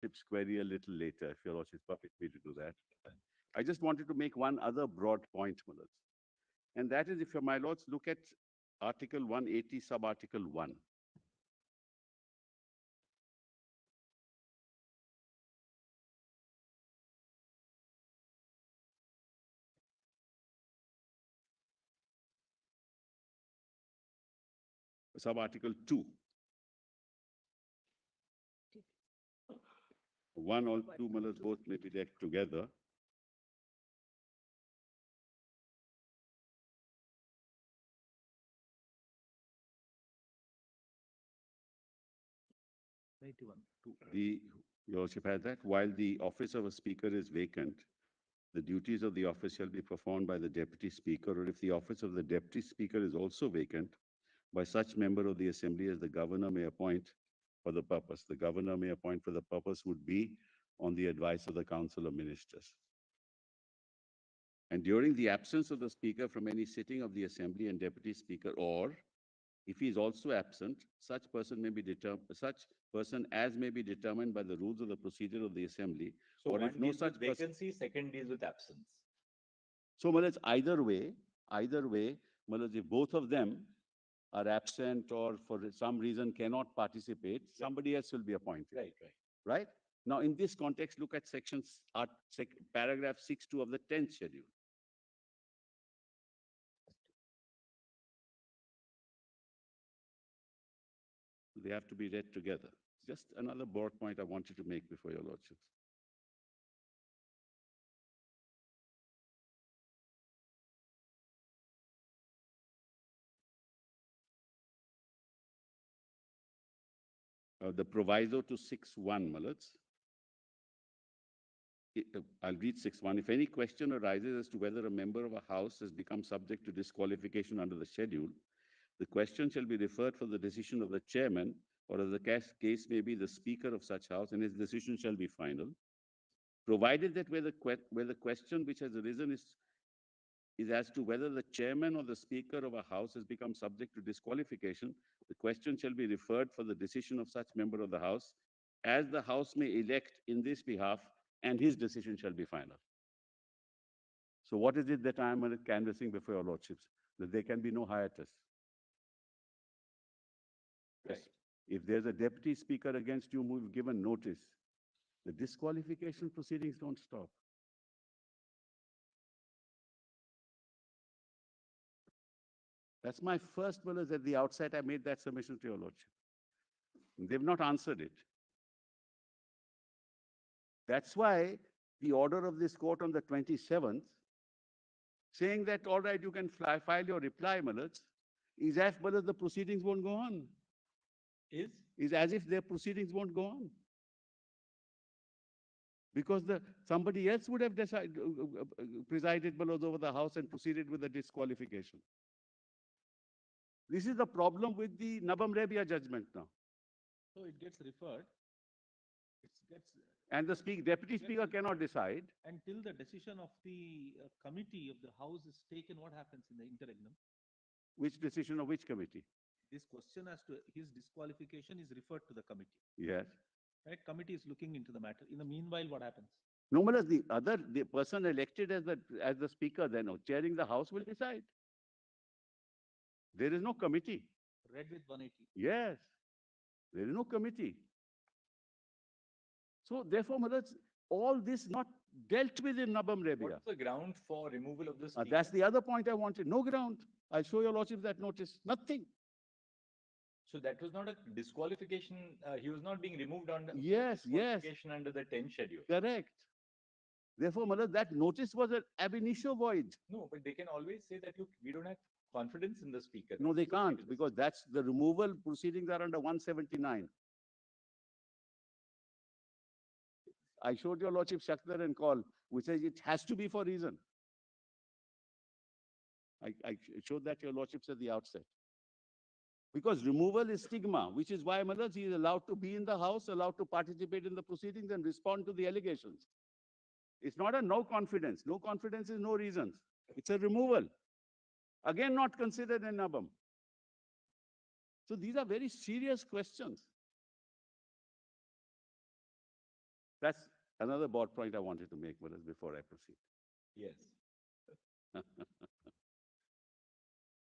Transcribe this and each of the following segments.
Lordship's query a little later, if Your Lordship permit me to do that. I just wanted to make one other broad point, my lords. And that is, if my lords look at Article 180, sub-article 1. Sub-article 2. 1 or 2, my lords, both may be read together. Your Lordship has that. While the office of a speaker is vacant, the duties of the office shall be performed by the deputy speaker, or if the office of the deputy speaker is also vacant, by such member of the assembly as the governor may appoint for the purpose. The governor may appoint for the purpose would be on the advice of the council of ministers. And during the absence of the speaker from any sitting of the assembly and deputy speaker, or if he is also absent, such person as may be determined by the rules of the procedure of the assembly. So or one if no deals such with vacancy, second deals with absence. So, Malaj, either way, Malaj, if both of them are absent or for some reason cannot participate, somebody else will be appointed. Right? Now, in this context, look at paragraph 6.2 of the 10th schedule. They have to be read together. Just another broad point I wanted to make before your lordships. The proviso to 6.1, Malats. I'll read 6.1. If any question arises as to whether a member of a house has become subject to disqualification under the schedule, the question shall be referred for the decision of the chairman, or as the case may be, the speaker of such house, and his decision shall be final, provided that where the question which has arisen is as to whether the chairman or the speaker of a house has become subject to disqualification, the question shall be referred for the decision of such member of the house, as the house may elect in this behalf, and his decision shall be final. So what is it that I am canvassing before your lordships? That there can be no hiatus. Right. If there's a deputy speaker against you who have given notice, the disqualification proceedings don't stop. That's my first bullet at the outset. I made that submission to your lordship. They've not answered it. That's why the order of this court on the 27th, saying that, all right, you can file your reply, Malats, is as well as the proceedings won't go on. Is as if their proceedings won't go on. Because somebody else would have presided over the house and proceeded with the disqualification. This is the problem with the Nabam Rebia judgment now. So it gets referred. And the deputy speaker cannot decide. Until the decision of the committee of the house is taken, what happens in the interregnum? Which decision of which committee? This question as to his disqualification is referred to the committee. Yes. Right? Committee is looking into the matter. In the meanwhile, what happens? No, but the person elected as the speaker then, or chairing the house, will decide. There is no committee. Read with 180. Yes. There is no committee. So therefore, all this not dealt with in Nabam Rebia. What's the ground for removal of the speaker? That's the other point I wanted. No ground. I'll show your lordship that notice. Nothing. So that was not a disqualification. He was not being removed under disqualification under the 10th schedule. Correct. Therefore, that notice was an ab initio void. No, but they can always say that we don't have confidence in the speaker. No, they can't, because that's the removal proceedings are under 179. I showed your lordship Shakhtar and call, which says it has to be for reason. I showed that to your lordships at the outset. Because removal is stigma, which is why he is allowed to be in the house, allowed to participate in the proceedings and respond to the allegations. It's not a no confidence. No confidence is no reasons. It's a removal. Again, not considered in Nabam. So these are very serious questions. That's another broad point I wanted to make, Malas, before I proceed. Yes.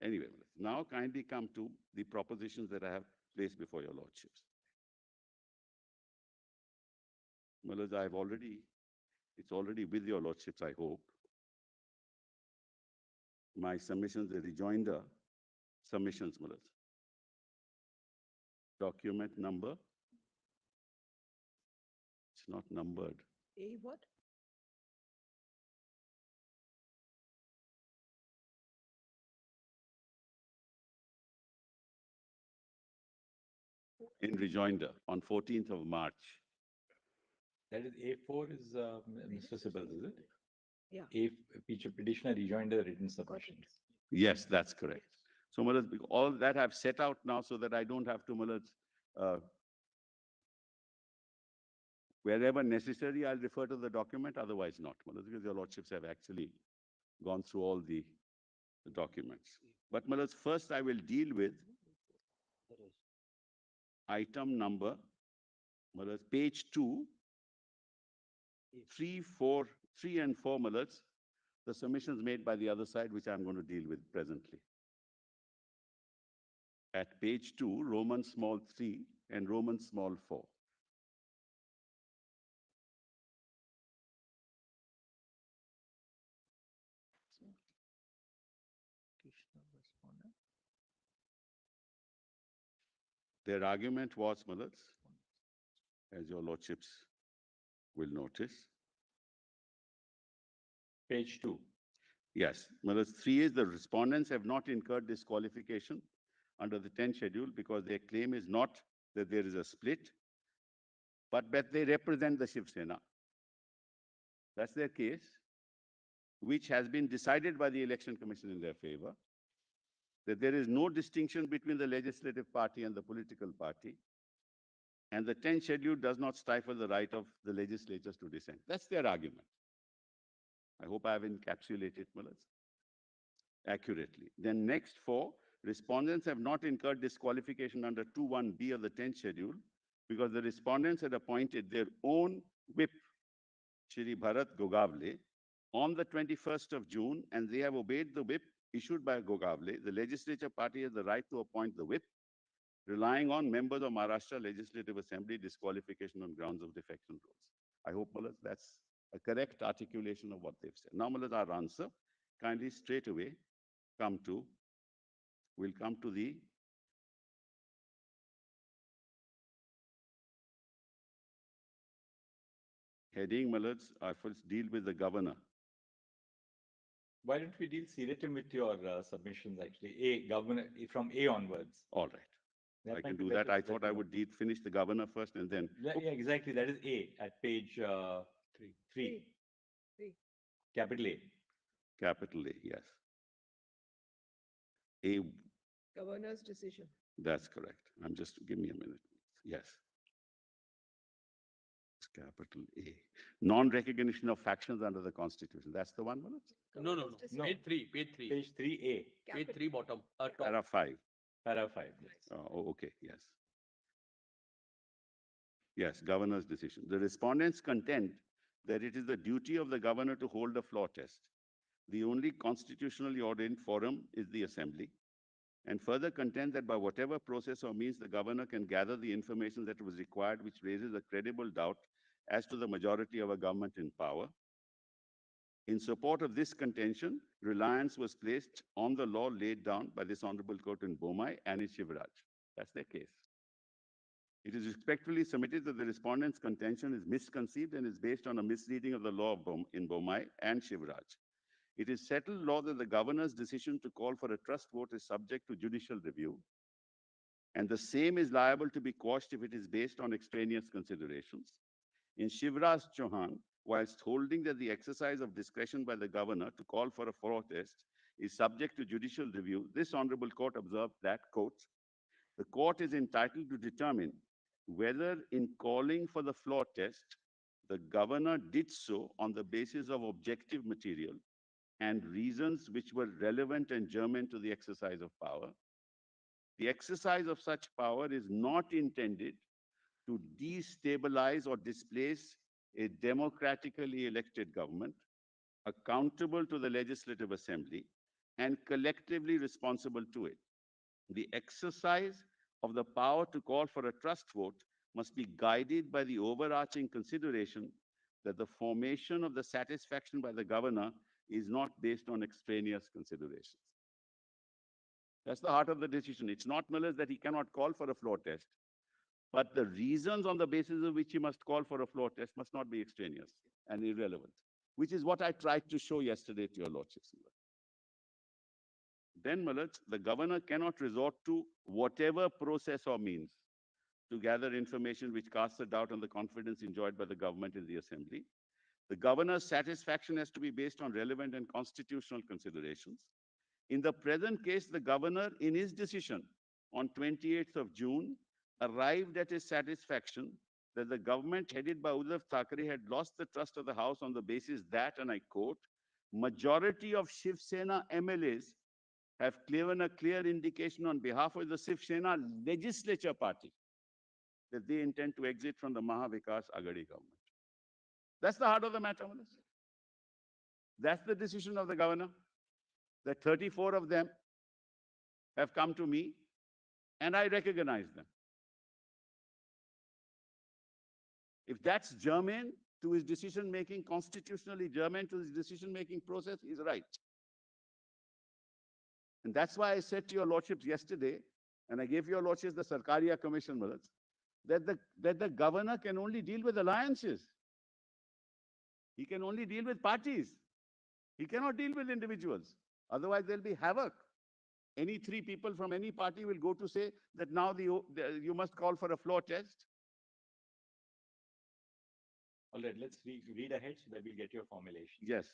Anyway, Malas, now kindly come to the propositions that I have placed before your lordships. Malas, it's already with your lordships, I hope. My submissions, the rejoinder submissions, Malas. Document number, it's not numbered. A what? In rejoinder on 14th of March. That is A4 is Mr. Sibal, is it? Yeah. A petitioner rejoined the written Got it. submissions. Yes, that's correct. So, Malas, all that I've set out now so that I don't have to, Malas, uh, wherever necessary, I'll refer to the document, otherwise not, Malas, because your lordships have actually gone through all the documents. But, Malas, first I will deal with item number, Malas, page 2, 3, 4, 3 and 4, Malas, the submissions made by the other side, which I'm going to deal with presently. At page 2, Roman small 3 and Roman small 4. Their argument was, Malas, as your lordships will notice. Page 2. Yes, Malas, 3 is the respondents have not incurred disqualification under the 10th schedule because their claim is not that there is a split, but that they represent the Shiv Sena. That's their case, which has been decided by the Election Commission in their favor, that there is no distinction between the legislative party and the political party, and the 10th schedule does not stifle the right of the legislatures to dissent. That's their argument. I hope I have encapsulated, Malas, accurately. Then next 4, respondents have not incurred disqualification under 2(1)(b) of the 10th schedule because the respondents had appointed their own whip, Shri Bharat Gogavle, on the 21st of June, and they have obeyed the whip issued by Gogavle. The legislature party has the right to appoint the whip, relying on members of Maharashtra Legislative Assembly disqualification on grounds of defection rules. I hope, Malas, that's a correct articulation of what they've said. Now, Malas, our answer, kindly straight away we'll come to the heading, Malas. I first deal with the governor. Why don't we deal seriatim with your submissions actually? A, governor, from A onwards. All right. That I might can be do better that. I so thought you I know. would finish the governor first and then. Yeah, exactly. That is A at page 3. Three. Capital A. Capital A, yes. A, Governor's decision. that's correct. Give me a minute. Yes. It's capital A. Non-recognition of factions under the Constitution. That's the one, Manas? No, no, Governor's no. decision. Page 3, page 3. Page 3A. Page Capital. 3 bottom. Top. Para 5. Para 5. Yes. Oh, okay, yes. Yes, governor's decision. The respondents contend that it is the duty of the governor to hold a floor test. The only constitutionally ordained forum is the assembly, and further contend that by whatever process or means the governor can gather the information that was required, which raises a credible doubt as to the majority of a government in power. In support of this contention, reliance was placed on the law laid down by this honorable court in Bomai and in Shivraj. That's their case. It is respectfully submitted that the respondent's contention is misconceived and is based on a misreading of the law in Bomai and Shivraj. It is settled law that the governor's decision to call for a trust vote is subject to judicial review, and the same is liable to be quashed if it is based on extraneous considerations. In Shivraj Chauhan, whilst holding that the exercise of discretion by the governor to call for a floor test is subject to judicial review, this honorable court observed that, quote, the court is entitled to determine whether in calling for the floor test, the governor did so on the basis of objective material and reasons which were relevant and germane to the exercise of power. The exercise of such power is not intended to destabilize or displace a democratically elected government, accountable to the Legislative Assembly, and collectively responsible to it. The exercise of the power to call for a trust vote must be guided by the overarching consideration that the formation of the satisfaction by the governor is not based on extraneous considerations. That's the heart of the decision. It's not Miller's that he cannot call for a floor test, but the reasons on the basis of which he must call for a floor test must not be extraneous and irrelevant, which is what I tried to show yesterday to your lordships. Then, Millards, the governor cannot resort to whatever process or means to gather information which casts a doubt on the confidence enjoyed by the government in the assembly. The governor's satisfaction has to be based on relevant and constitutional considerations. In the present case, the governor, in his decision on 28th of June, arrived at his satisfaction that the government headed by Uddhav Thackeray had lost the trust of the House on the basis that, and I quote, majority of Shiv Sena MLAs have given a clear indication on behalf of the Shiv Sena legislature party that they intend to exit from the Maha Vikas Aghadi government. That's the heart of the matter. That's the decision of the governor. That 34 of them have come to me, and I recognize them. If that's germane to his decision-making, constitutionally germane to his decision-making process, he's right. And that's why I said to your lordships yesterday, and I gave your lordships the Sarkaria Commission, that the governor can only deal with alliances. He can only deal with parties. He cannot deal with individuals. Otherwise, there'll be havoc. Any three people from any party will go to say that now you must call for a floor test. All right, let's read ahead so that we'll get your formulation. Yes.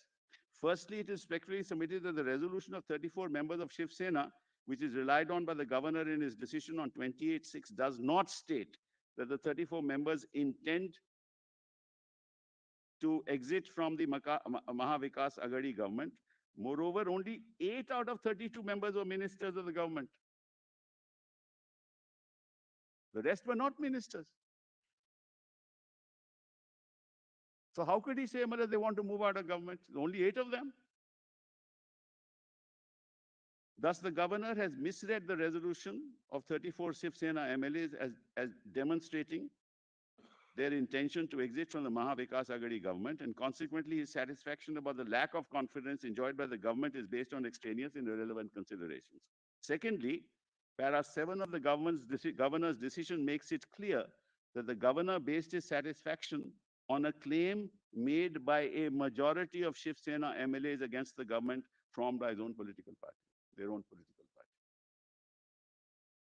Firstly, it is respectfully submitted that the resolution of 34 members of Shiv Sena, which is relied on by the governor in his decision on 28/6, does not state that the 34 members intend to exit from the Maha Vikas Aghadi government. Moreover, only 8 out of 32 members were ministers of the government. The rest were not ministers. So how could he say, they want to move out of government? Only 8 of them. Thus, the governor has misread the resolution of 34 Shiv Sena MLAs as demonstrating their intention to exit from the Maha Vikas Aghadi government, and consequently his satisfaction about the lack of confidence enjoyed by the government is based on extraneous and irrelevant considerations. Secondly, para 7 of the governor's decision makes it clear that the governor based his satisfaction on a claim made by a majority of Shiv Sena MLAs against the government formed by his own political party, their own political party.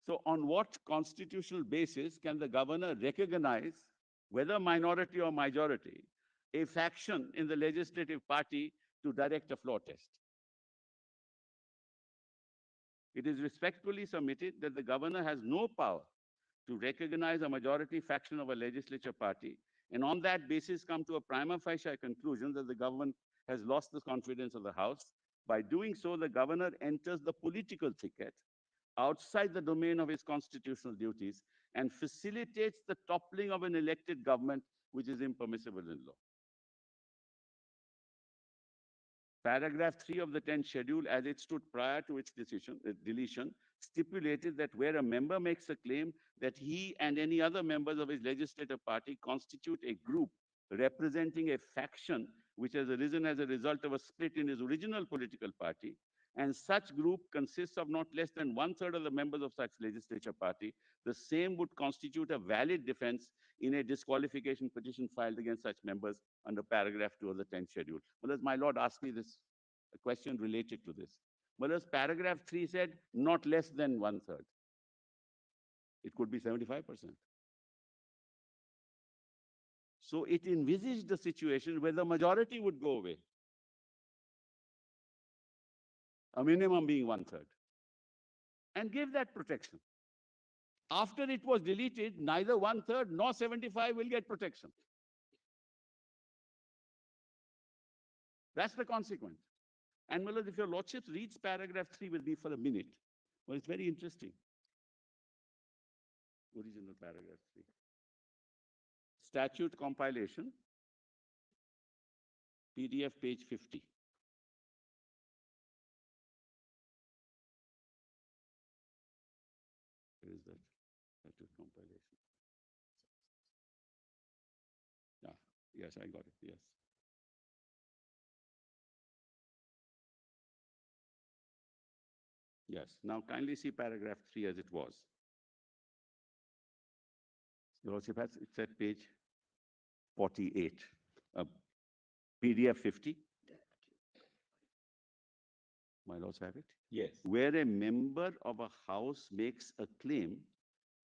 So on what constitutional basis can the governor recognize, whether minority or majority, a faction in the legislative party to direct a floor test? It is respectfully submitted that the governor has no power to recognize a majority faction of a legislature party, and on that basis come to a prima facie conclusion that the government has lost the confidence of the House. By doing so, the governor enters the political thicket outside the domain of his constitutional duties and facilitates the toppling of an elected government, which is impermissible in law. Paragraph 3 of the 10th schedule, as it stood prior to its deletion, stipulated that where a member makes a claim that he and any other members of his legislative party constitute a group representing a faction which has arisen as a result of a split in his original political party, and such group consists of not less than 1/3 of the members of such legislature party, the same would constitute a valid defense in a disqualification petition filed against such members under paragraph 2 of the 10th schedule. Well, as my lord asked me this, a question related to this. Well, as paragraph 3 said, not less than 1/3. It could be 75%. So it envisaged a situation where the majority would go away, a minimum being 1/3, and give that protection. After it was deleted, neither 1/3 nor 75 will get protection. That's the consequence. And Millards, if your lordship reads paragraph 3 with me for a minute, well, it's very interesting. Original paragraph 3. Statute compilation. PDF page 50. Where is that? That is compilation. Yeah, yes, I got it, yes. Yes, now kindly see paragraph 3 as it was. Your Lordship has, it's at page 48, PDF 50. My lords have it. Yes. Where a member of a house makes a claim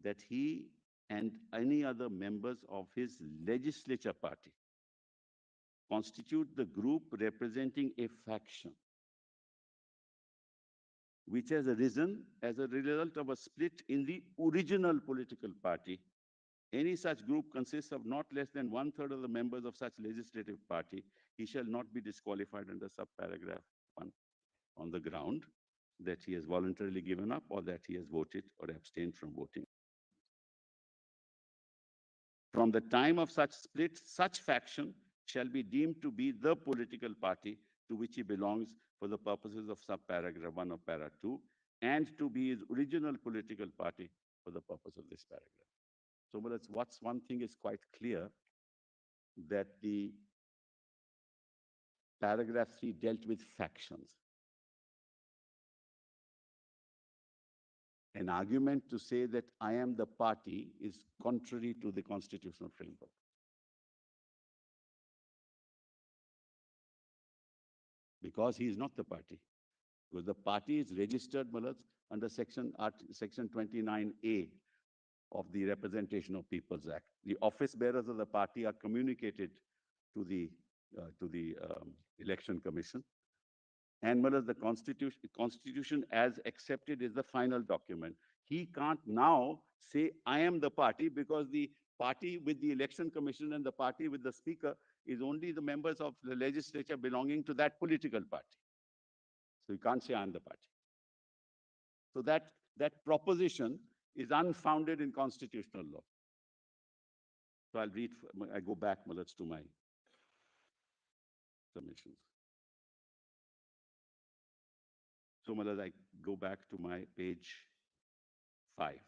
that he and any other members of his legislature party constitute the group representing a faction which has arisen as a result of a split in the original political party. Any such group consists of not less than 1/3 of the members of such legislative party. He shall not be disqualified under subparagraph 1 on the ground that he has voluntarily given up or that he has voted or abstained from voting. From the time of such split, such faction shall be deemed to be the political party to which he belongs for the purposes of subparagraph 1 of para 2 and to be his original political party for the purpose of this paragraph. So what's one thing is quite clear, that the paragraph 3 dealt with factions. An argument to say that I am the party is contrary to the constitutional framework. Because he is not the party. Because the party is registered, Malad, under section 29A of the Representation of People's Act. The office bearers of the party are communicated to the Election Commission. And Malad, the constitution as accepted is the final document. He can't now say, I am the party, because the party with the Election Commission and the party with the Speaker is only the members of the legislature belonging to that political party. So you can't say I am the party. So that proposition is unfounded in constitutional law. So I'll read, I go back, Malad, to my submissions. So Malad, I go back to my page 5.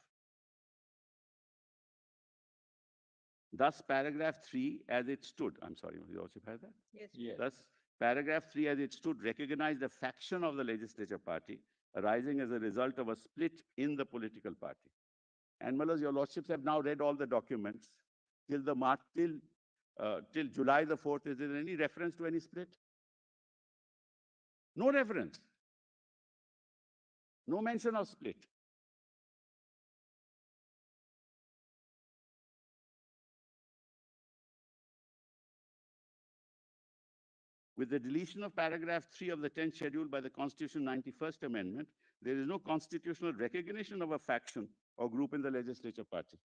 Thus, paragraph 3 as it stood, I'm sorry, you also have that? Yes. Yes. Thus, paragraph 3 as it stood recognized a faction of the legislature party arising as a result of a split in the political party. And Malad, your lordships have now read all the documents till till July the 4th. Is there any reference to any split? No reference. No mention of split. With the deletion of paragraph 3 of the 10th schedule by the Constitution 91st Amendment, there is no constitutional recognition of a faction or group in the legislature party.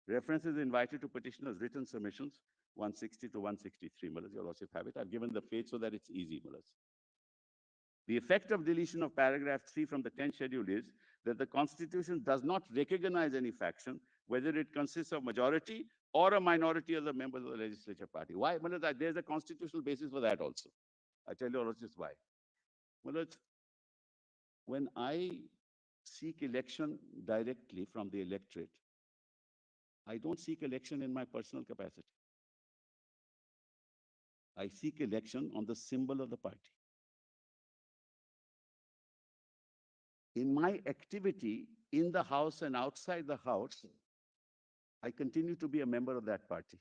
Reference is invited to petitioner's written submissions 160 to 163. Malaz, your lordship have it. I've given the page so that it's easy, Malaz. The effect of deletion of paragraph 3 from the 10th schedule is that the Constitution does not recognize any faction, whether it consists of majority or a minority of the members of the legislature party. Why? Malaz, there's a constitutional basis for that also. I tell you, your lordship, why. Malaz, when I seek election directly from the electorate, I don't seek election in my personal capacity. I seek election on the symbol of the party. In my activity in the house and outside the house, I continue to be a member of that party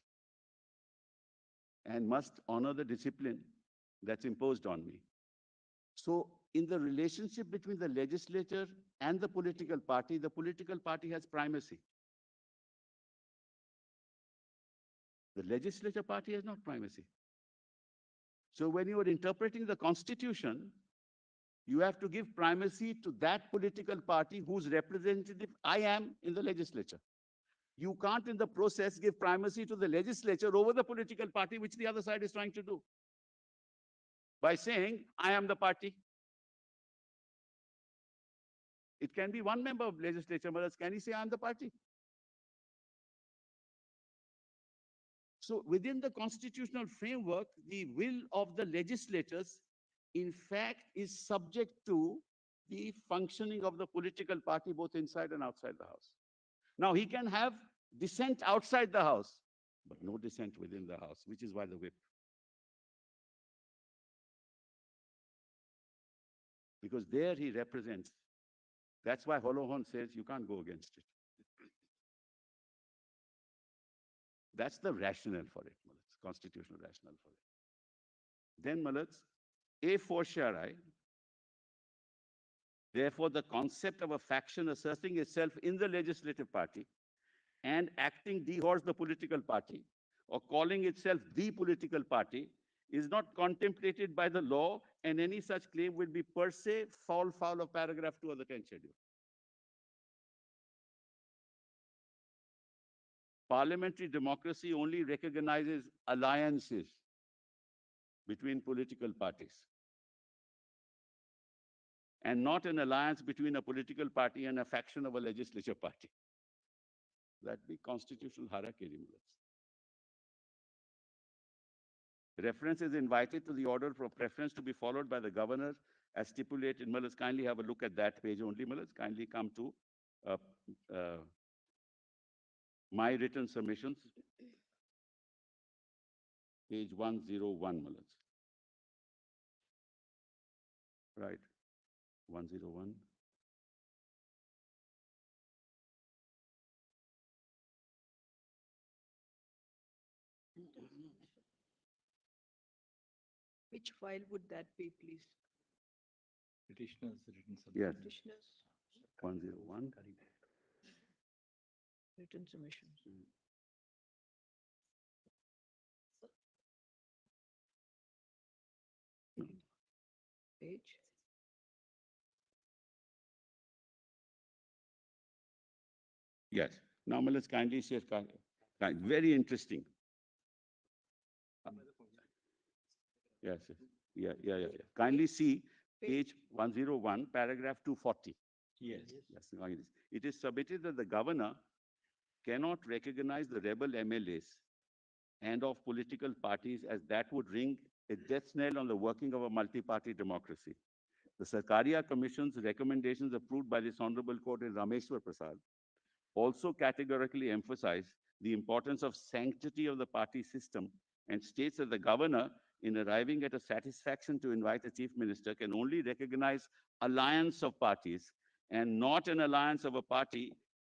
and must honor the discipline that's imposed on me. So in the relationship between the legislature and the political party has primacy. The legislature party has not primacy. So when you are interpreting the Constitution, you have to give primacy to that political party whose representative I am in the legislature. You can't in the process give primacy to the legislature over the political party, which the other side is trying to do, by saying, I am the party. It can be one member of legislature, but can he say, I am the party? So, in the relationship between the legislature and the political party has primacy. So when you are interpreting the Constitution, you have to give primacy to that political party whose representative I am in the legislature. You can't in the process give primacy to the legislature over the political party, which the other side is trying to do, by saying, I am the party. It can be one member of legislature, but can he say, I am the party? So within the constitutional framework, the will of the legislators, in fact, is subject to the functioning of the political party, both inside and outside the House. Now, he can have dissent outside the House, but no dissent within the House, which is why the whip. Because there he represents. That's why Holohon says you can't go against it. That's the rationale for it, Mullets, constitutional rationale for it. Then, Mullets, a fortiori, therefore, the concept of a faction asserting itself in the legislative party and acting dehors the political party or calling itself the political party is not contemplated by the law, and any such claim will be per se fall foul of paragraph 2 of the 10th schedule. Parliamentary democracy only recognizes alliances between political parties and not an alliance between a political party and a faction of a legislature party. That be constitutional harakiri. Reference is invited to the order for preference to be followed by the governor as stipulated. Mullahs, kindly have a look at that page only. Mullahs, kindly come to my written submissions, page 101, Mullahs. Right, 101. Which file would that be, please? Petitioners written Yes, submission. Petitioners, 101. written submissions. Page. Yes. Now, let's kindly share. Very interesting. Yes, yes. Yeah. Kindly see page 101, paragraph 240. Yes. Yes. It is submitted that the governor cannot recognize the rebel MLAs and of political parties, as that would ring a death knell on the working of a multi-party democracy. The Sarkaria Commission's recommendations approved by this Honorable Court in Rameshwar Prasad also categorically emphasize the importance of sanctity of the party system and states that the governor, in arriving at a satisfaction to invite a chief minister, can only recognize alliance of parties and not an alliance of a party,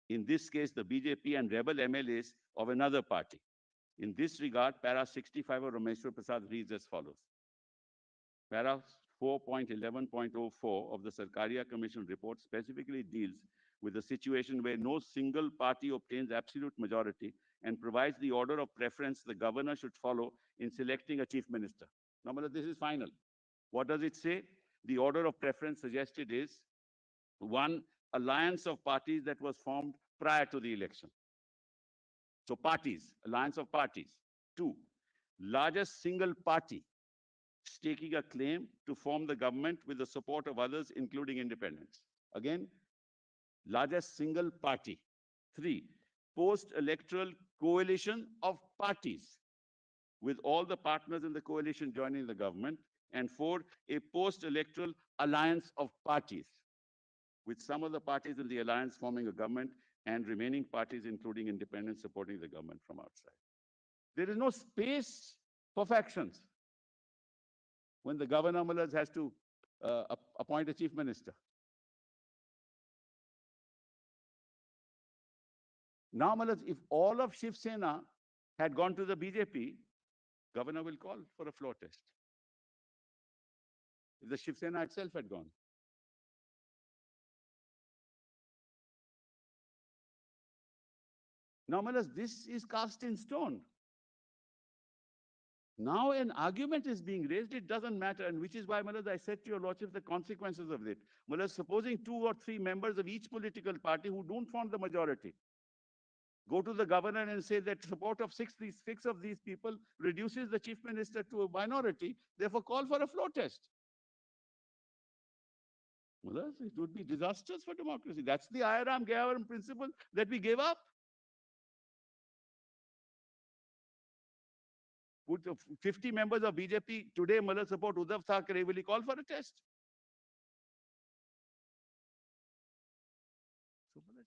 in this case, the BJP and rebel MLAs of another party. In this regard, para 65 of Rameshwar Prasad reads as follows. Para 4.11.04 of the Sarkaria Commission report specifically deals with a situation where no single party obtains absolute majority and provides the order of preference the governor should follow in selecting a chief minister. Now, this is final. What does it say? The order of preference suggested is, one, alliance of parties that was formed prior to the election. So parties, alliance of parties. Two, largest single party staking a claim to form the government with the support of others, including independents. Again, largest single party. Three, post-electoral coalition of parties with all the partners in the coalition joining the government. And four, a post-electoral alliance of parties with some of the parties in the alliance forming a government and remaining parties, including independents, supporting the government from outside. There is no space for factions when the governor has to appoint a chief minister. Now, if all of Shiv Sena had gone to the BJP, governor will call for a floor test. If the Shiv Sena itself had gone. Now, this is cast in stone. Now an argument is being raised, it doesn't matter, and which is why, I said to your lordship the consequences of it. Supposing 2 or 3 members of each political party who don't form the majority go to the governor and say that support of six of these people reduces the chief minister to a minority, therefore call for a floor test. It would be disastrous for democracy. That's the Ayaram Gayavaram principle that we gave up. Would the 50 members of BJP today, Mullah, support Uddhav Thackeray? Will he call for a test? So, Mullah,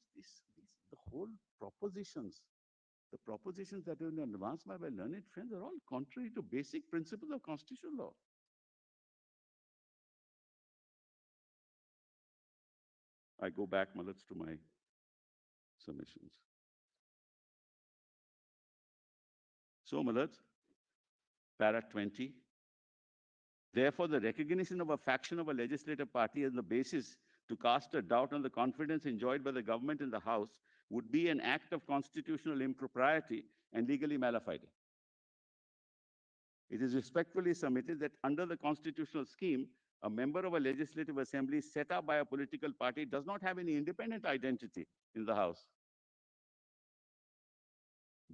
the whole propositions, the propositions that have been advanced by my learned friends are all contrary to basic principles of constitutional law. I go back, Mullah, to my submissions. So, Mullah, para 20. Therefore, the recognition of a faction of a legislative party as the basis to cast a doubt on the confidence enjoyed by the government in the House would be an act of constitutional impropriety and legally malafide. It is respectfully submitted that under the constitutional scheme, a member of a legislative assembly set up by a political party does not have any independent identity in the House.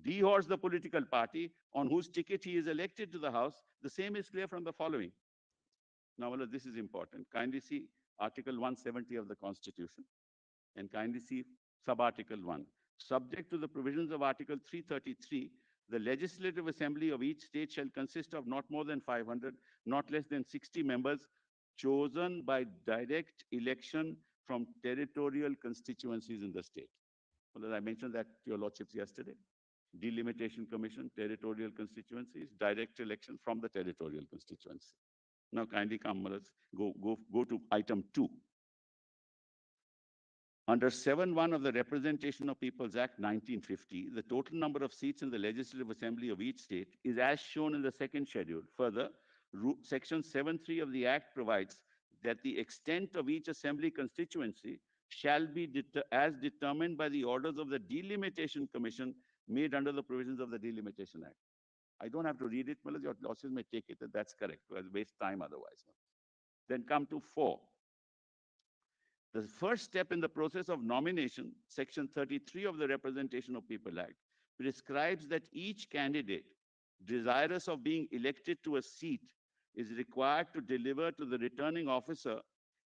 Dehors the political party on whose ticket he is elected to the House. The same is clear from the following. Now, this is important. Kindly see Article 170 of the Constitution and kindly see sub-Article 1. Subject to the provisions of Article 333, the Legislative Assembly of each state shall consist of not more than 500, not less than 60 members chosen by direct election from territorial constituencies in the state. Well, I mentioned that to your lordships yesterday. Delimitation Commission, territorial constituencies, direct election from the territorial constituency. Now, kindly come, let's go to item 2. Under 7(1) of the Representation of Peoples Act 1950, the total number of seats in the Legislative Assembly of each state is as shown in the second schedule. Further, Section 7(3) of the Act provides that the extent of each assembly constituency shall be as determined by the orders of the Delimitation Commission made under the provisions of the Delimitation Act. I don't have to read it, well, your losses may take it, that's correct, because waste time otherwise. Then come to 4. The first step in the process of nomination, Section 33 of the Representation of People Act, prescribes that each candidate desirous of being elected to a seat is required to deliver to the returning officer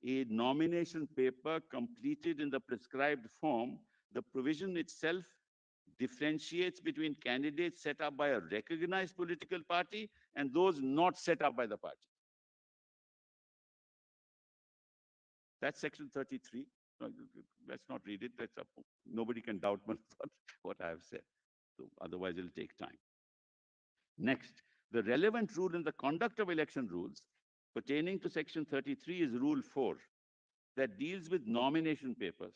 a nomination paper completed in the prescribed form. The provision itself differentiates between candidates set up by a recognized political party and those not set up by the party. That's Section 33. No, let's not read it. That's up. Nobody can doubt what I have said. So otherwise, it'll take time. Next, the relevant rule in the conduct of election rules pertaining to Section 33 is Rule 4, that deals with nomination papers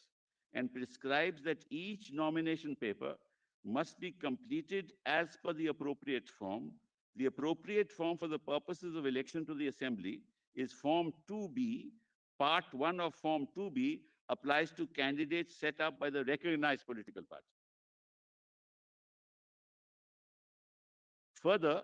and prescribes that each nomination paper must be completed as per the appropriate form. The appropriate form for the purposes of election to the Assembly is Form 2B. Part 1 of Form 2B applies to candidates set up by the recognized political party. Further,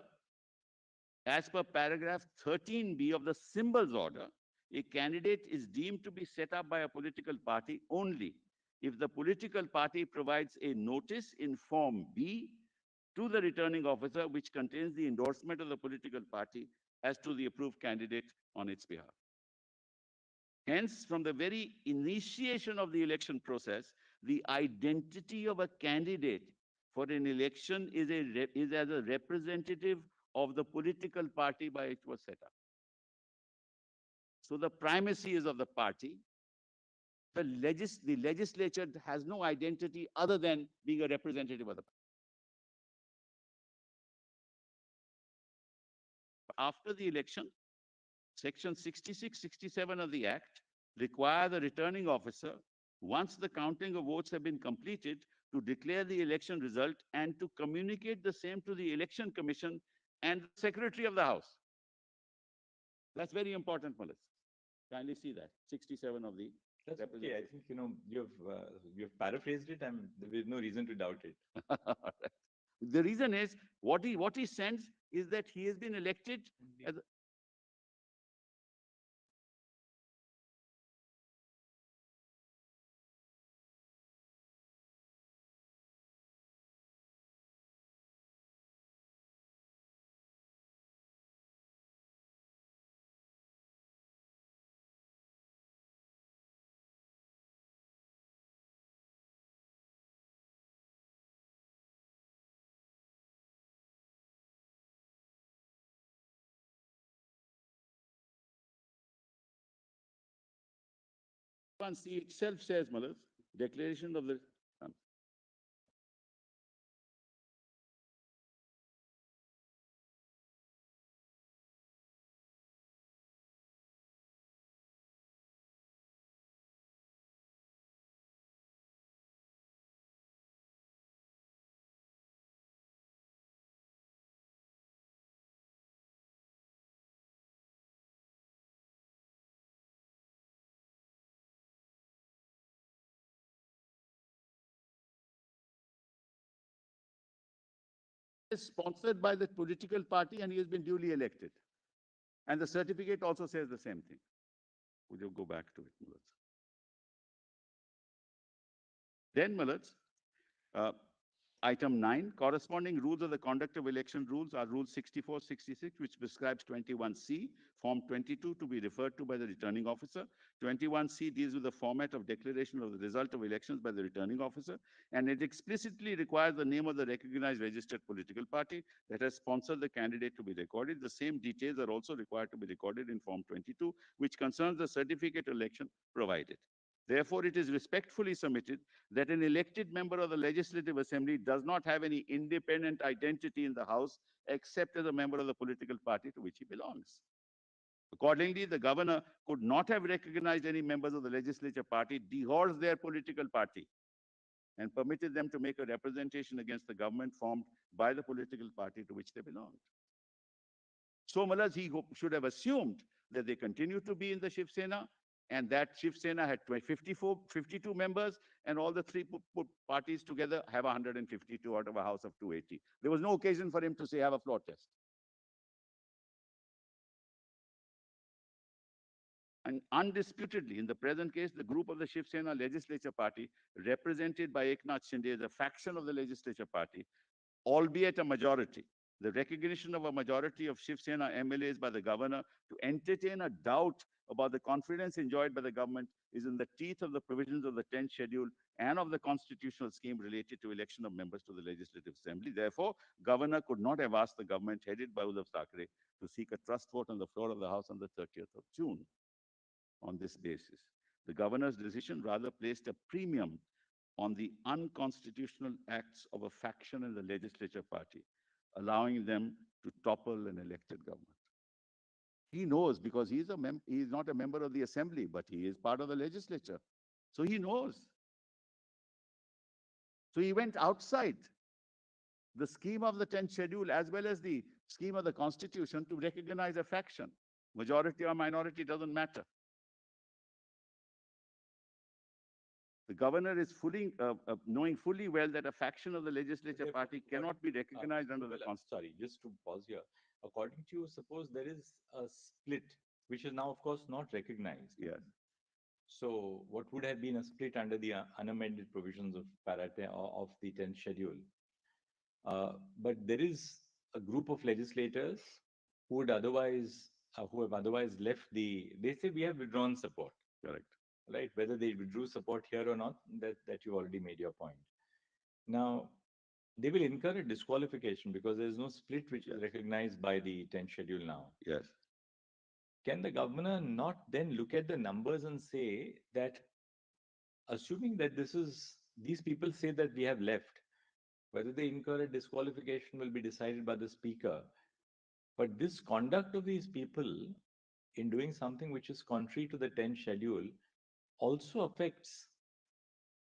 as per paragraph 13B of the symbols order, a candidate is deemed to be set up by a political party only if the political party provides a notice in Form B to the returning officer which contains the endorsement of the political party as to the approved candidate on its behalf. Hence, from the very initiation of the election process, the identity of a candidate for an election is as a representative of the political party by which it was set up. So the primacy is of the party. The legislature has no identity other than being a representative of the party. After the election, Section 66, 67 of the Act require the returning officer, once the counting of votes have been completed, to declare the election result and to communicate the same to the Election Commission and the Secretary of the House. That's very important, Melissa. Kindly see that, 67 of the That's okay. I think, you've paraphrased it and there is no reason to doubt it. The reason is, what he sends is that he has been elected as 1C itself says, Malad, declaration of the is sponsored by the political party and he has been duly elected. And the certificate also says the same thing. Would you go back to it, Malad? Then, Malad, uh, item 9, corresponding rules of the conduct of election rules are Rule 64, 66, which prescribes 21C, Form 22 to be referred to by the returning officer. 21C deals with the format of declaration of the result of elections by the returning officer, and it explicitly requires the name of the recognized registered political party that has sponsored the candidate to be recorded. The same details are also required to be recorded in Form 22, which concerns the certificate election provided. Therefore, it is respectfully submitted that an elected member of the Legislative Assembly does not have any independent identity in the House except as a member of the political party to which he belongs. Accordingly, the governor could not have recognized any members of the legislature party, dehorsed their political party, and permitted them to make a representation against the government formed by the political party to which they belonged. So Malas, he should have assumed that they continued to be in the Shiv Sena and that Shiv Sena had 52 members and all the three parties together have 152 out of a house of 280. There was no occasion for him to say have a floor test. And undisputedly, in the present case, the group of the Shiv Sena legislature party, represented by Eknath Shinde, is a faction of the legislature party, albeit a majority. The recognition of a majority of Shiv Sena MLAs by the governor to entertain a doubt about the confidence enjoyed by the government is in the teeth of the provisions of the 10th schedule and of the constitutional scheme related to election of members to the Legislative Assembly. Therefore, governor could not have asked the government headed by Uddhav Thackeray to seek a trust vote on the floor of the House on the 30th of June on this basis. The governor's decision rather placed a premium on the unconstitutional acts of a faction in the legislature party, allowing them to topple an elected government. He knows because he is not a member of the assembly, but he is part of the legislature. So he knows. So he went outside the scheme of the 10th schedule as well as the scheme of the constitution to recognize a faction. Majority or minority doesn't matter. The governor is knowing fully well that a faction of the legislature party cannot be recognized under the constitution. Sorry, just to pause here. According to you, suppose there is a split, which is now, of course, not recognized. Yes. So, what would have been a split under the unamended provisions of of the 10th schedule? But there is a group of legislators who would otherwise, who have otherwise left the. They say we have withdrawn support. Correct. Right? Whether they withdrew support here or not, that you already made your point. Now, they will incur a disqualification because there is no split which is recognized by the 10th schedule now. Yes. Can the governor not then look at the numbers and say that, assuming that these people say that we have left, whether they incur a disqualification will be decided by the speaker. But this conduct of these people in doing something which is contrary to the 10th schedule also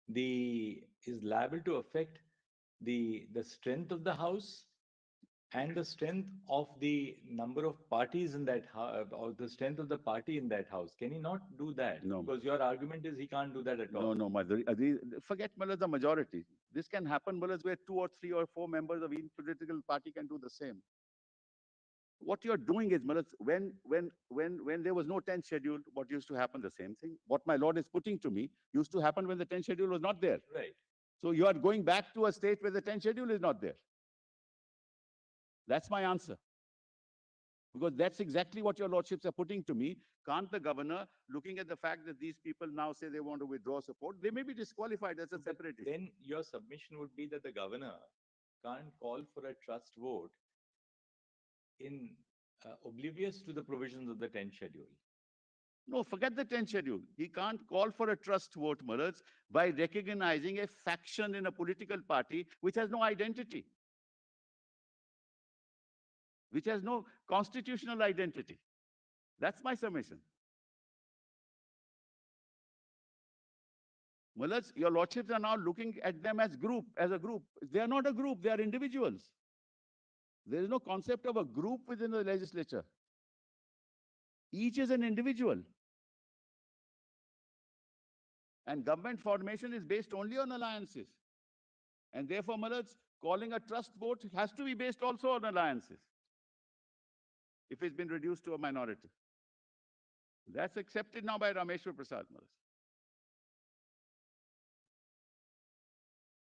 is liable to affect the strength of the house and the strength of the number of parties in that house, or the strength of the party in that house. Can he not do that? No. Because your argument is he can't do that at all. No, forget Mullahs, the majority. This can happen, Mullahs, where 2 or 3 or 4 members of each political party can do the same. What you're doing is, Mullahs, when there was no 10th schedule, what used to happen? The same thing. What my lord is putting to me used to happen when the 10th schedule was not there. Right. So you are going back to a state where the 10th schedule is not there. That's my answer. Because that's exactly what your lordships are putting to me. Can't the governor, looking at the fact that these people now say they want to withdraw support, they may be disqualified as a separate issue. Then your submission would be that the governor can't call for a trust vote in oblivious to the provisions of the 10th schedule. No, forget the 10th schedule. He can't call for a trust vote, Mullah, by recognizing a faction in a political party which has no identity, which has no constitutional identity. That's my summation. Mullahs, your lordships are now looking at them as a group. They are not a group, they are individuals. There is no concept of a group within the legislature. Each is an individual. And government formation is based only on alliances. And therefore, Mullahs, calling a trust vote has to be based also on alliances, if it's been reduced to a minority. That's accepted now by Rameshwar Prasad, Mullahs.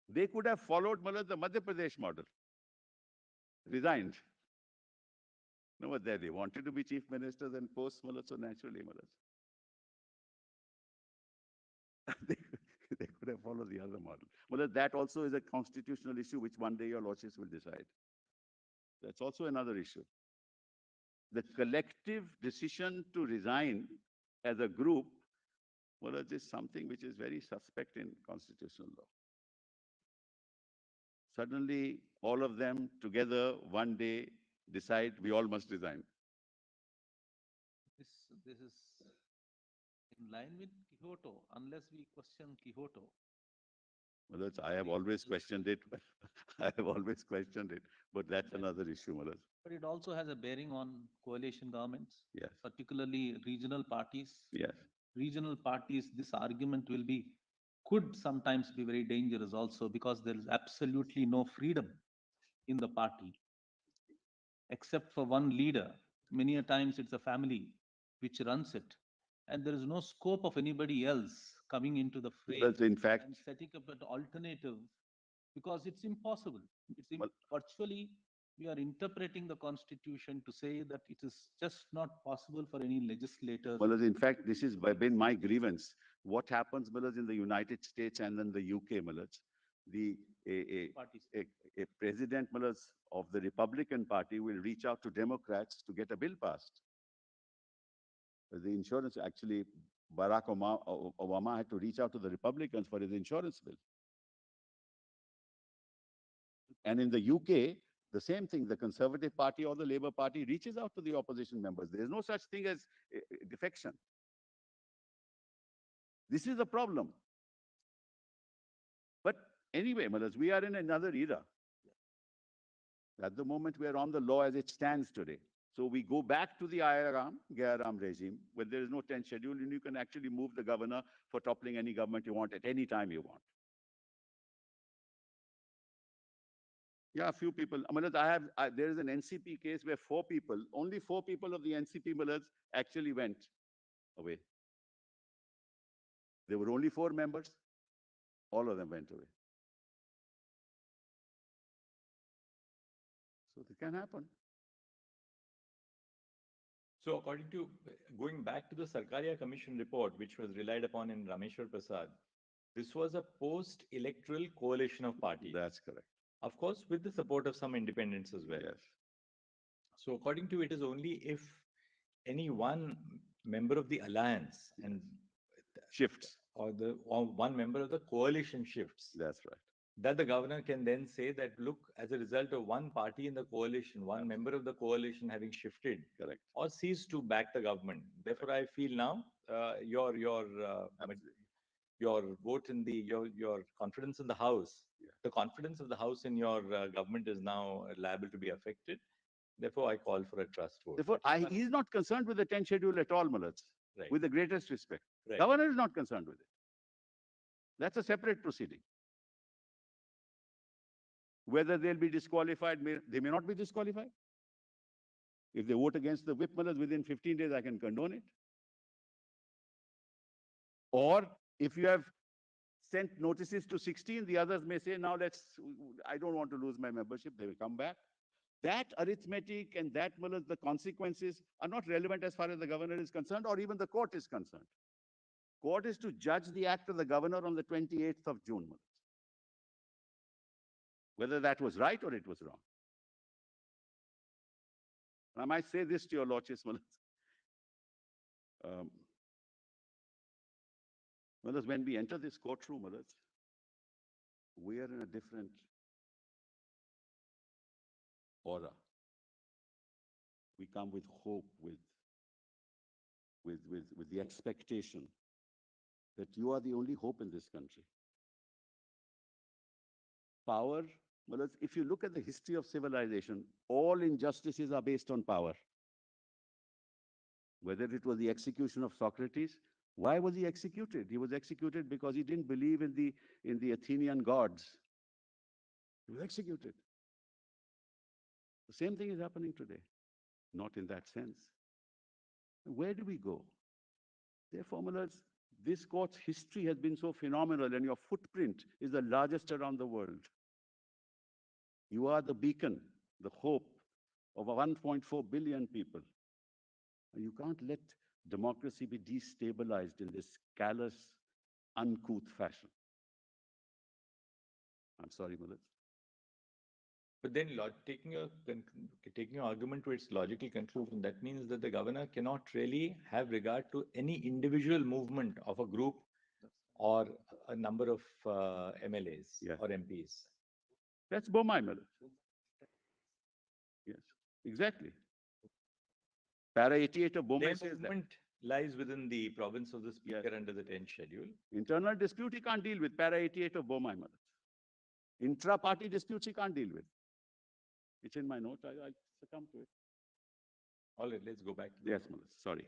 They could have followed, Mullahs, the Madhya Pradesh model, resigned. No, but they wanted to be chief ministers and post, Mullahs, so naturally, Mullahs. they, they could have followed the other model. Well, that also is a constitutional issue which one day your lordships will decide. That's also another issue. The collective decision to resign as a group, well, it is something which is very suspect in constitutional law. Suddenly, all of them together one day decide we all must resign. This is in line with Kyoto, unless we question Kyoto. Well, I have always questioned it. I have always questioned it, but that's another issue, Malaz. But it also has a bearing on coalition governments, Yes. particularly regional parties. Yes. Regional parties, this argument could sometimes be very dangerous also, because there is absolutely no freedom in the party, except for one leader. Many a times it's a family which runs it, and there is no scope of anybody else coming into the fray Well, in fact, and setting up an alternative, because it's impossible. Virtually, we are interpreting the constitution to say that it is just not possible for any legislator. well, in fact, this has been my grievance. What happens, Malaz, in the United States and then the UK, Malaz? The a president, Malaz, of the Republican Party will reach out to Democrats to get a bill passed. The insurance, actually, Barack Obama had to reach out to the Republicans for his insurance bill. And in the UK, the same thing, the Conservative Party or the Labour Party reaches out to the opposition members. There is no such thing as defection. This is the problem. But anyway, Malas, we are in another era. At the moment, we are on the law as it stands today. So we go back to the Gairam regime, where there is no 10th schedule, and you can actually move the governor for toppling any government you want at any time you want. Yeah, a few people. There is an NCP case where only four people of the NCP actually went away. There were only 4 members. All of them went away. So it can happen. So according to, going back to the Sarkaria Commission report, which was relied upon in Rameshwar Prasad, this was a post-electoral coalition of parties. That's correct. Of course, with the support of some independents as well. Yes. So according to it is only if any one member of the alliance and shifts, or one member of the coalition shifts. That's right. That the governor can then say that, look, as a result of one party in the coalition, one member of the coalition having shifted, correct, or ceased to back the government. Therefore, I feel now your vote in your confidence in the House, the confidence of the House in your government is now liable to be affected. Therefore, I call for a trust vote. Therefore, he's not concerned with the 10th schedule at all, Malaz. Right. With the greatest respect. Right. Governor is not concerned with it. That's a separate proceeding. Whether they'll be disqualified, they may not be disqualified. If they vote against the whip, Malaz, within 15 days, I can condone it. Or if you have sent notices to 16, the others may say, now I don't want to lose my membership. They will come back. That arithmetic and that, the consequences are not relevant as far as the governor is concerned, or even the court is concerned. Court is to judge the act of the governor on the 28th of June, whether that was right or it was wrong. And I might say this to your lordships, Well, when we enter this courtroom, we are in a different aura. We come with hope, with the expectation that you are the only hope in this country. Power, well, if you look at the history of civilization, all injustices are based on power. Whether it was the execution of Socrates, why was he executed? He was executed because he didn't believe in the Athenian gods. He was executed. The same thing is happening today. Not in that sense. Where do we go? Therefore, this court's history has been so phenomenal, and your footprint is the largest around the world. You are the beacon, the hope of 1.4 billion people. And you can't let democracy be destabilized in this callous, uncouth fashion. I'm sorry, Mullah. But then taking your argument to its logical conclusion, that means that the governor cannot really have regard to any individual movement of a group or a number of MLAs or MPs. That's Bomai, Mullah. Yes, exactly. Para 88 of Bomai Their says that. movement lies within the province of the Speaker under the 10th schedule. Internal dispute he can't deal with. Para 88 of Bomai, Mullah. Intra-party disputes he can't deal with. It's in my note. I succumb to it. All right, let's go back. Yes, Mullah. Sorry.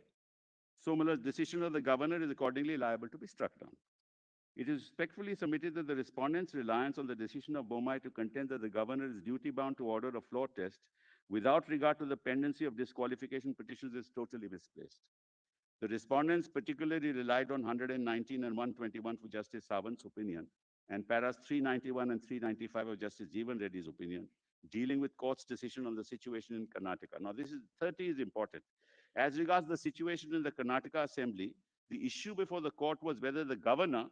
So, Mullah's decision of the governor is accordingly liable to be struck down. It is respectfully submitted that the respondent's reliance on the decision of Bomai to contend that the governor is duty-bound to order a floor test without regard to the pendency of disqualification petitions is totally misplaced. The respondents particularly relied on 119 and 121 for Justice Sawant's opinion and paras 391 and 395 of Justice Jeevan Reddy's opinion, dealing with court's decision on the situation in Karnataka. Now, 30 is important. As regards the situation in the Karnataka Assembly, the issue before the court was whether the governor,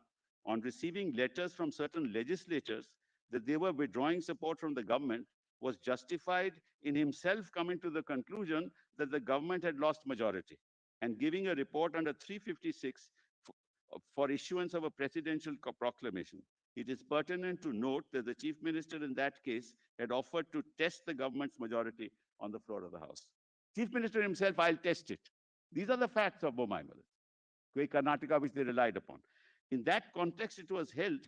on receiving letters from certain legislatures that they were withdrawing support from the government, was justified in himself coming to the conclusion that the government had lost majority and giving a report under 356 for issuance of a presidential proclamation. It is pertinent to note that the chief minister in that case had offered to test the government's majority on the floor of the House. Chief minister himself, I'll test it. These are the facts of Bomai, Karnataka, which they relied upon. In that context, it was held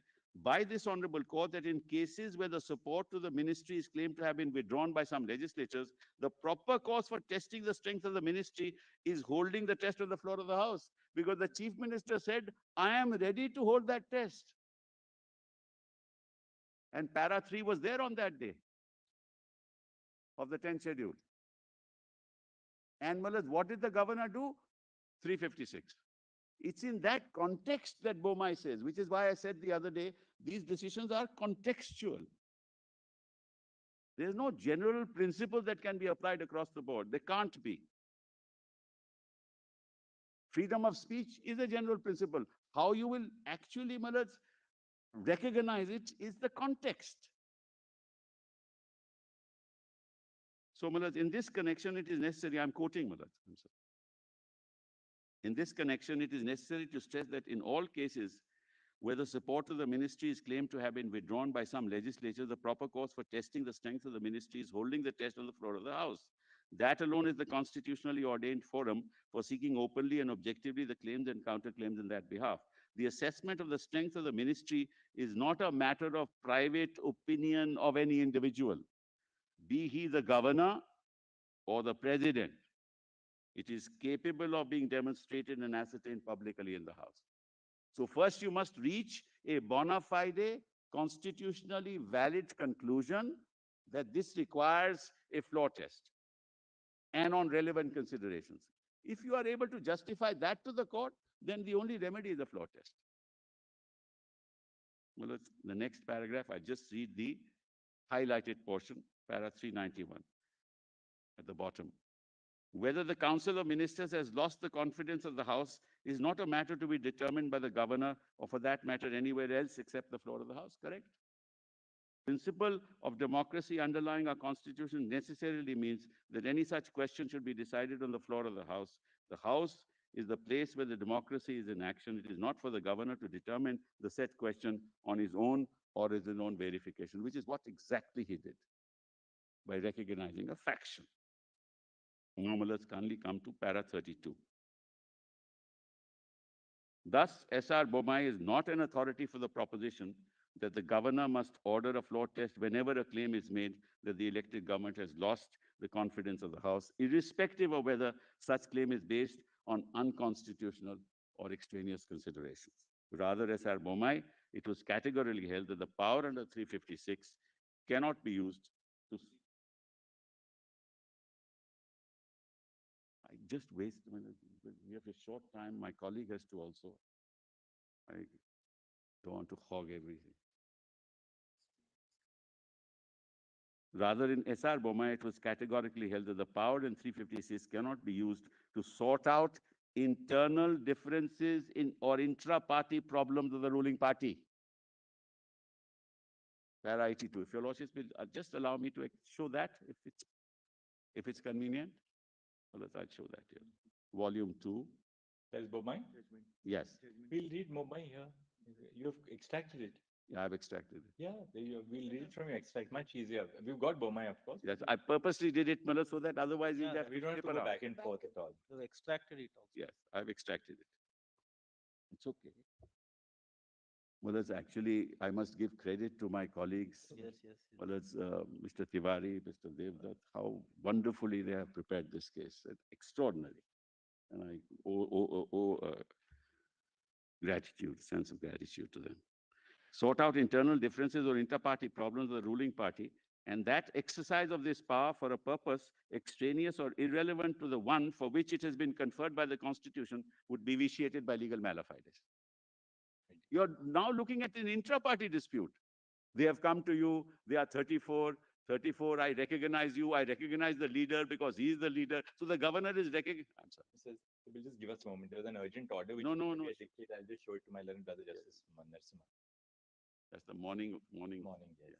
by this honorable court that in cases where the support to the ministry is claimed to have been withdrawn by some legislatures, the proper cause for testing the strength of the ministry is holding the test on the floor of the House. Because the chief minister said, I am ready to hold that test. And para 3 was there on that day of the 10th schedule. And what did the governor do? 356. It's in that context that Bomai says, which is why I said the other day, these decisions are contextual. There's no general principle that can be applied across the board. There can't be. Freedom of speech is a general principle. How you will actually, recognize it is the context. So, in this connection, it is necessary, I'm quoting in this connection, it is necessary to stress that in all cases where the support of the ministry is claimed to have been withdrawn by some legislatures, the proper course for testing the strength of the ministry is holding the test on the floor of the House. That alone is the constitutionally ordained forum for seeking openly and objectively the claims and counterclaims in that behalf. The assessment of the strength of the ministry is not a matter of private opinion of any individual, be he the governor or the president. It is capable of being demonstrated and ascertained publicly in the House. So first you must reach a bona fide, constitutionally valid conclusion that this requires a floor test and on relevant considerations. If you are able to justify that to the court, then the only remedy is a floor test. Well, it's the next paragraph. I just read the highlighted portion, para 391 at the bottom. Whether the Council of Ministers has lost the confidence of the House is not a matter to be determined by the governor or for that matter anywhere else except the floor of the House, correct? Principle of democracy underlying our constitution necessarily means that any such question should be decided on the floor of the House. The House is the place where the democracy is in action. It is not for the governor to determine the said question on his own or his own verification, which is what exactly he did by recognizing a faction. Now, let's kindly come to para 32. Thus, S.R. Bomai is not an authority for the proposition that the governor must order a floor test whenever a claim is made that the elected government has lost the confidence of the House, irrespective of whether such claim is based on unconstitutional or extraneous considerations. Rather, S.R. Bomai, it was categorically held that the power under 356 cannot be used to. I just waste, we have a short time. My colleague has to also. I don't want to hog everything. Rather, in S.R. Bomai, it was categorically held that the power in 356 cannot be used to sort out internal differences in or intra-party problems of the ruling party. Para 82. If your lordships will just allow me to show that, if it's convenient. Well, I'll show that here. Volume 2. That is Bomai? Yes. We'll read Bomai here. You have extracted it. Yeah, I've extracted it. Yeah, we'll read it from your extract. Much easier. We've got Bomai, of course. Yes, I purposely did it, Mala, so that otherwise Yeah, you'll have We don't have to go back and forth at all. You extracted it also. Yes, I've extracted it. It's okay. Well, it's actually, I must give credit to my colleagues. Yes, yes. Well, it's Mr. Tiwari, Mr. Devdutt, how wonderfully they have prepared this case. It's extraordinary. And I owe gratitude, sense of gratitude to them. Sort out internal differences or inter-party problems of the ruling party, and that exercise of this power for a purpose extraneous or irrelevant to the one for which it has been conferred by the Constitution would be vitiated by legal malafide. You're now looking at an intra-party dispute. They have come to you, they are 34, I recognize you, I recognize the leader because he is the leader. So the governor is recognized. I'm sorry. Says, will just give us a moment. There was an urgent order which No. I'll just show it to my learned brother Justice Narasimha. That's the morning. Morning, yes. Yes.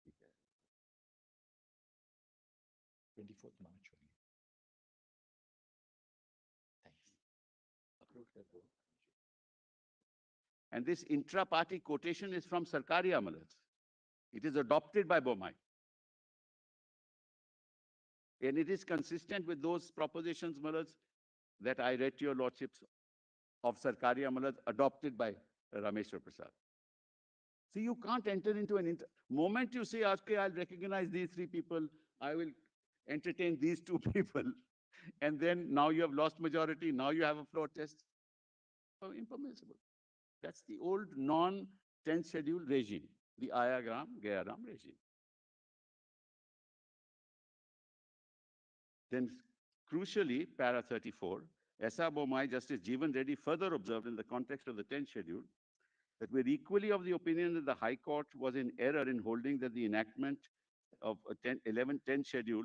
Okay. 24th March only. Thanks. Approved the vote. And this intra-party quotation is from Sarkari Amalat. It is adopted by Bomai. And it is consistent with those propositions, Malas, that I read to your lordships of Sarkari Amalat adopted by Rameshwar Prasad. See, you can't enter into an moment you say, okay, I'll recognize these three people, I will entertain these two people, and then now you have lost majority, now you have a floor test. Oh, impermissible. That's the old non-10th schedule regime, the Ayagram, Gayaram regime. Then, crucially, para 34, S.R. Bomai, Justice Jeevan Reddy further observed in the context of the 10th schedule that we're equally of the opinion that the High Court was in error in holding that the enactment of a 10th schedule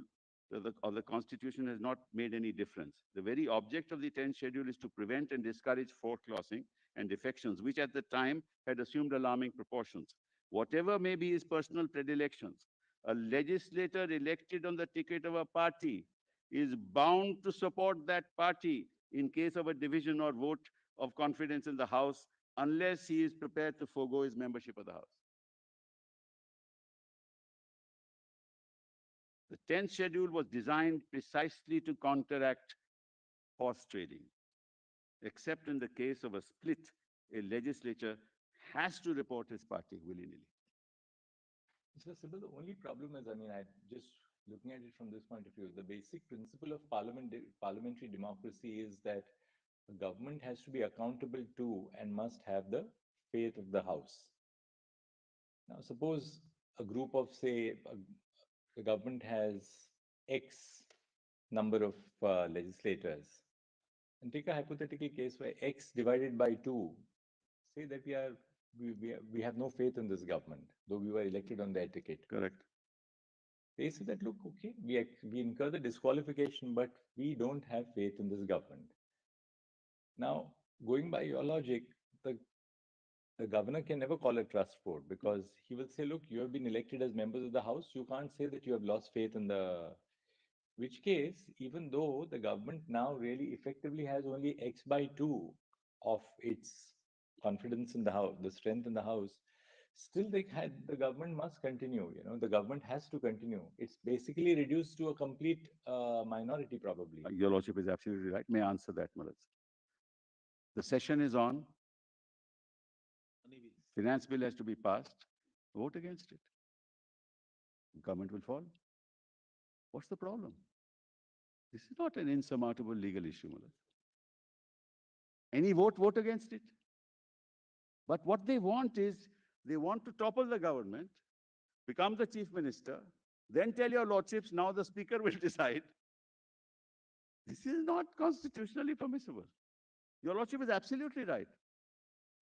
of the Constitution has not made any difference. The very object of the 10th schedule is to prevent and discourage foreclosing and defections, which at the time had assumed alarming proportions. Whatever may be his personal predilections, a legislator elected on the ticket of a party is bound to support that party in case of a division or vote of confidence in the House, unless he is prepared to forego his membership of the House. The 10th schedule was designed precisely to counteract horse trading. Except in the case of a split, a legislature has to report his party willy-nilly. Mr. Sibal, the only problem is, I just looking at it from this point of view, the basic principle of parliamentary democracy is that the government has to be accountable to and must have the faith of the House. Now, suppose a group of, say, the government has X number of legislators, and take a hypothetical case where X divided by 2, say that we have no faith in this government, though we were elected on their ticket. Correct. They say that, look, okay, we incur the disqualification, but we don't have faith in this government. Now, going by your logic, the the governor can never call a trust vote because he will say, look, you have been elected as members of the house. You can't say that you have lost faith in the. Which case, even though the government now really effectively has only X by 2 of its confidence in the house, the strength in the house, still the government must continue. The government has to continue. It's basically reduced to a complete minority, probably. Your Lordship is absolutely right. May I answer that, Malaz? The session is on. Finance bill has to be passed. Vote against it. Government will fall. What's the problem? This is not an insurmountable legal issue, Malaz. Any vote against it. But what they want is, they want to topple the government, become the chief minister, then tell your lordships, now the speaker will decide. This is not constitutionally permissible. Your lordship is absolutely right.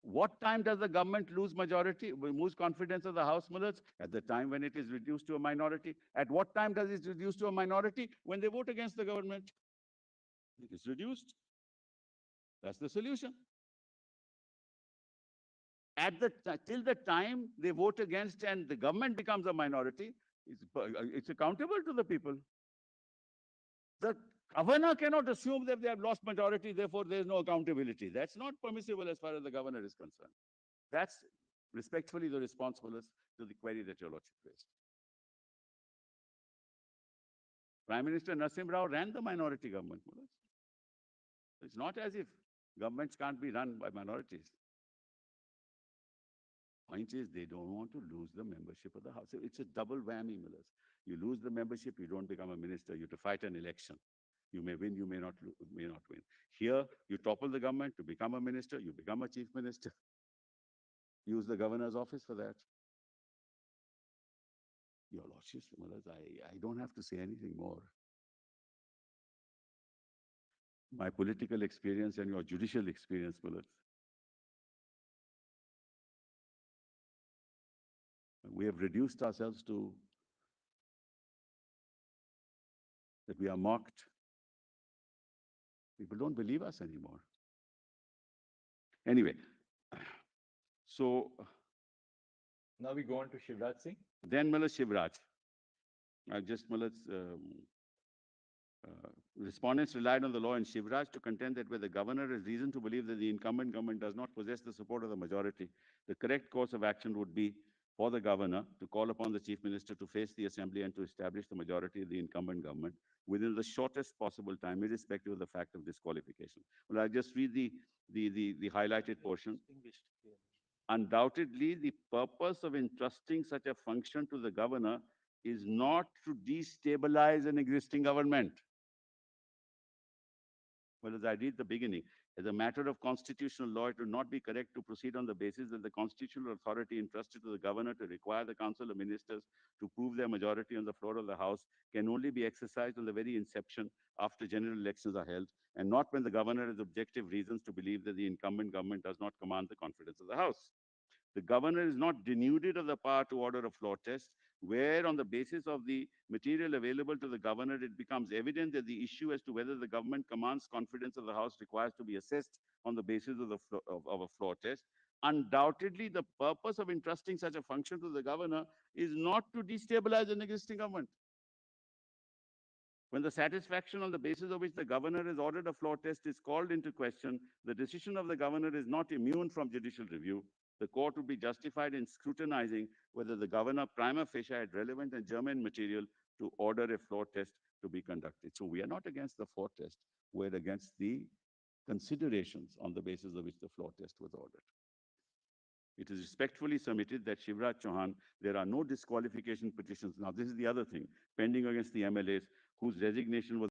What time does the government lose majority, lose confidence of the House, Mullahs? At the time when it is reduced to a minority. At what time does it reduce to a minority? When they vote against the government. It is reduced. That's the solution. Till the time they vote against and the government becomes a minority, it's accountable to the people. The governor cannot assume that they have lost majority, therefore there is no accountability. That's not permissible as far as the governor is concerned. That's respectfully the responsibility to the query that your lordship raised. Prime Minister Nasim Rao ran the minority government. It's not as if governments can't be run by minorities. Point is, they don't want to lose the membership of the House. It's a double whammy, Millers. You lose the membership, you don't become a minister. You have to fight an election. You may win, you may not win. Here, you topple the government to become a minister, you become a chief minister. Use the governor's office for that. Your lordships, Millers, I don't have to say anything more. My political experience and your judicial experience, Millers. We have reduced ourselves to that we are mocked. People don't believe us anymore. Anyway, so now we go on to Shivraj Singh. Then Miller's Shivraj. Miller's respondents relied on the law in Shivraj to contend that where the governor has reason to believe that the incumbent government does not possess the support of the majority, the correct course of action would be for the governor to call upon the chief minister to face the assembly and to establish the majority of the incumbent government within the shortest possible time, irrespective of the fact of disqualification. Well, I'll just read the highlighted portion. Undoubtedly, the purpose of entrusting such a function to the governor is not to destabilize an existing government. Well, as I read the beginning, as a matter of constitutional law, it would not be correct to proceed on the basis that the constitutional authority entrusted to the governor to require the Council of Ministers to prove their majority on the floor of the House can only be exercised on the very inception after general elections are held, and not when the governor has objective reasons to believe that the incumbent government does not command the confidence of the House. The governor is not denuded of the power to order a floor test, where on the basis of the material available to the governor, it becomes evident that the issue as to whether the government commands confidence of the House requires to be assessed on the basis of, of a floor test. Undoubtedly, the purpose of entrusting such a function to the governor is not to destabilize an existing government. When the satisfaction on the basis of which the governor has ordered a floor test is called into question, the decision of the governor is not immune from judicial review. The court would be justified in scrutinizing whether the governor prima facie had relevant and germane material to order a floor test to be conducted. So we are not against the floor test, we're against the considerations on the basis of which the floor test was ordered. It is respectfully submitted that Shivraj Chauhan, there are no disqualification petitions. Now, this is the other thing, pending against the MLAs whose resignation was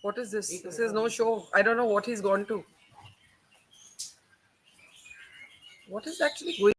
What is this? This is no show. I don't know what he's gone to. What is actually going